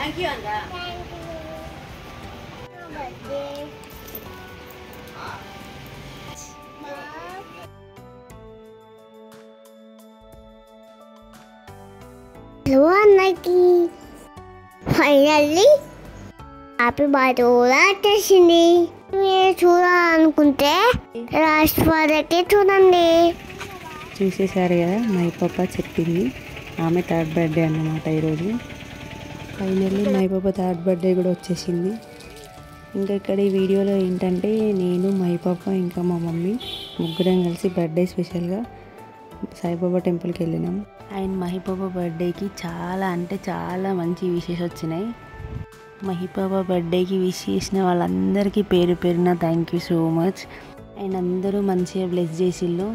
Thank you అందా. Hello అన్నకి finally happy birthday కూడా వచ్చేసింది. మీరు చూడాలనుకుంటే లాస్ట్ వరకే చూడండి. చూసేసారు కదా, మై పాప చెప్పింది ఆమె థర్డ్ బర్త్డే అన్నమాట ఈరోజు. ఫైనల్లీ మై పాప థర్డ్ బర్త్డే కూడా వచ్చేసింది. ఇంకా ఇక్కడ ఈ వీడియోలో ఏంటంటే నేను మై పాప ఇంకా మా మమ్మీ ముగ్గురం కలిసి బర్త్డే స్పెషల్గా సాయిబాబా టెంపుల్కి వెళ్ళినాం. అండ్ మహిపాప బర్త్డేకి చాలా అంటే చాలా మంచి విషెస్ వచ్చినాయి. మహిపాప బర్త్డేకి విష్ చేసిన వాళ్ళందరికీ పేరు పేరున thank you so much. And అందరూ మంచిగా బ్లెస్ చేసిళ్ళు.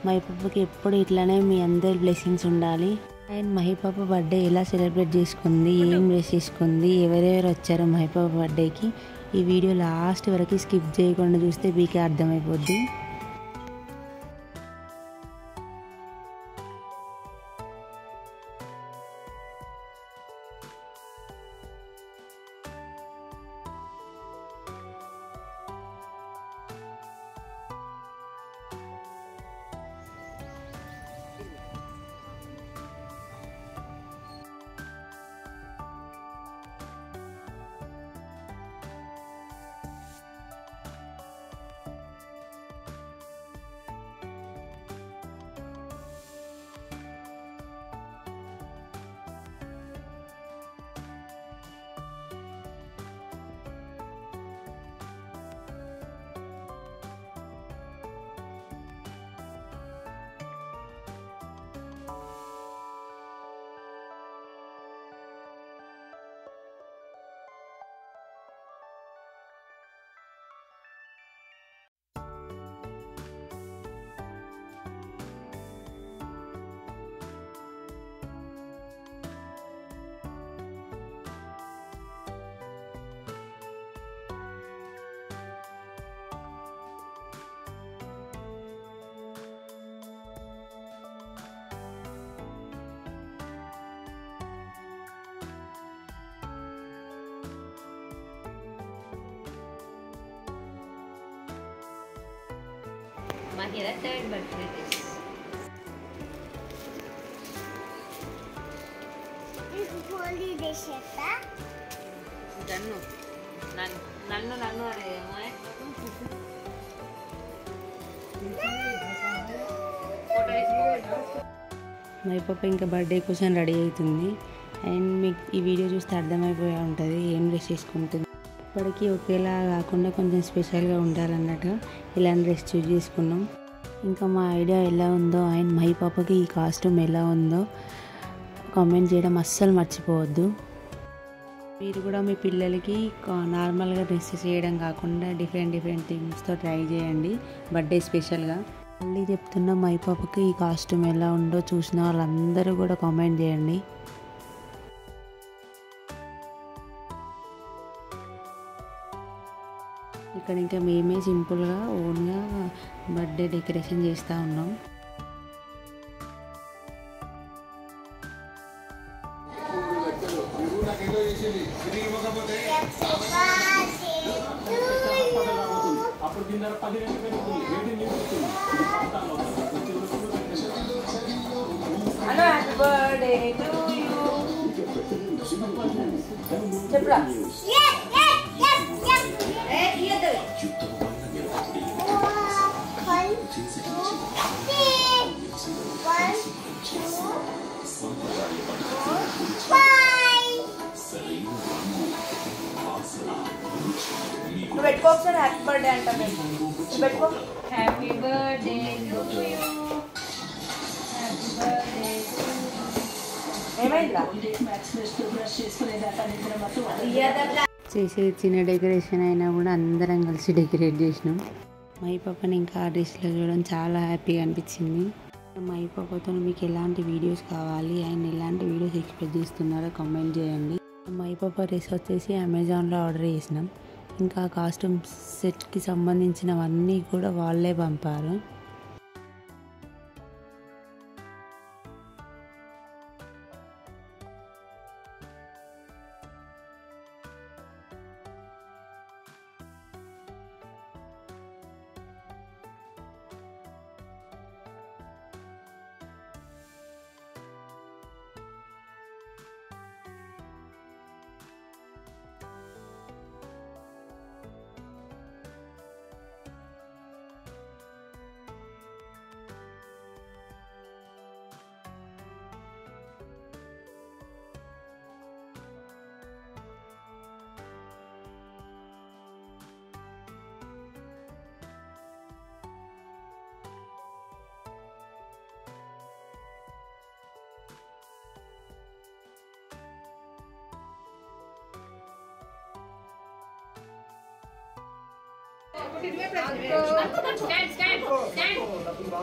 మహిపాపకి ఎప్పుడు ఇట్లానే మీ అందరి బ్లెస్సింగ్స్ ఉండాలి. అండ్ మహిపాప బర్త్డే ఎలా సెలబ్రేట్ చేసుకుంది, ఏం డ్రెస్ చేసుకుంది, ఎవరెవరు వచ్చారో మహిపాప బర్త్డేకి ఈ వీడియో లాస్ట్ వరకు స్కిప్ చేయకుండా చూస్తే మీకే అర్థమైపోద్ది. Mahira third birthday. నన్ను అడిగేమో మై పాప ఇంకా బర్త్డే కోసం రెడీ అవుతుంది. అండ్ మీకు ఈ వీడియో చూస్తే అర్థమైపోయే ఉంటుంది ఏం డ్రెస్ చేసుకుంటుంది. ఇప్పటికీ ఒకేలా కాకుండా కొంచెం స్పెషల్గా ఉండాలన్నట్టుగా ఇలాంటి డ్రెస్ చూస్ చేసుకున్నాం. ఇంకా మా ఐడియా ఎలా ఉందో అండ్ మై పాపకి ఈ కాస్ట్యూమ్ ఎలా ఉందో కామెంట్ చేయడం అస్సలు మర్చిపోవద్దు. మీరు కూడా మీ పిల్లలకి నార్మల్గా డ్రెస్సెస్ చేయడం కాకుండా డిఫరెంట్ థింగ్స్తో ట్రై చేయండి బర్త్డే స్పెషల్గా. మళ్ళీ చెప్తున్నా, మై పాపకి ఈ కాస్ట్యూమ్ ఎలా ఉందో చూసిన వాళ్ళందరూ కూడా కామెంట్ చేయండి. ఇక్కడ ఇంకా మేమే సింపుల్గా ఓన్గా బర్త్డే డెకరేషన్ చేస్తూ ఉన్నాం. Hello happy birthday to you చెప్పరా. నువ్వు పెట్టుకో ఒకసారి హ్యాపీ బర్త్డే అంటా. పెట్టుకో happy birthday to you. Happy birthday ఏమైందా చేసే చిన్న డెకరేషన్ అయినా కూడా అందరం కలిసి డెకరేట్ చేసినాం. మై పాపని ఇంకా ఆ డ్రెస్లో చూడడం చాలా హ్యాపీగా అనిపించింది. మై పాపతో మీకు ఎలాంటి వీడియోస్ కావాలి అండ్ ఎలాంటి వీడియోస్ ఎక్స్పెక్ట్ చేస్తున్నారో కామెంట్ చేయండి. మై పాప డ్రెస్ వచ్చేసి అమెజాన్లో ఆర్డర్ చేసినాం. ఇంకా కాస్ట్యూమ్ సెట్కి సంబంధించినవన్నీ కూడా వాళ్ళే పంపారు.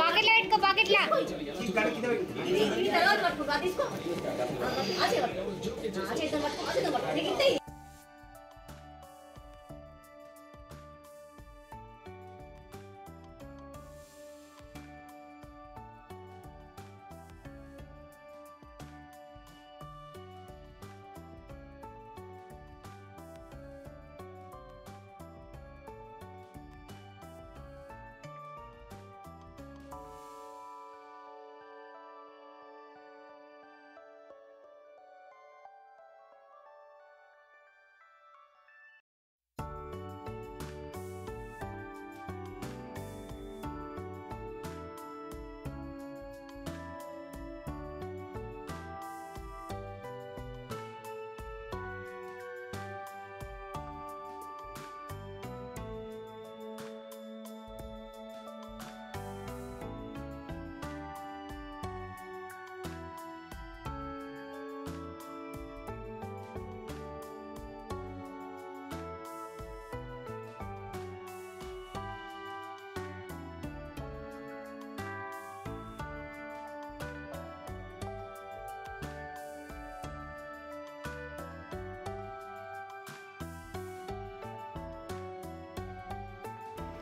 పాకెట్లో పెట్టుకో పాకెట్లా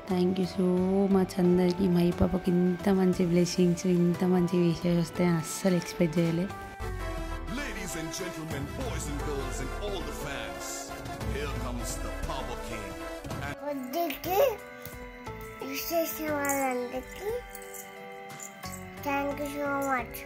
థ్యాంక్ యూ సో మచ్ అందరికీ. మై పాపకి ఇంత మంచి బ్లెస్సింగ్స్, ఇంత మంచి విషయాలు వస్తాయని అస్సలు ఎక్స్పెక్ట్ చేయలే. Ladies and gentlemen, boys and girls and all the fans, here comes the Power King. వద్దుకి విశేష వాళ్ళందరికీ థ్యాంక్ యూ సో మచ్.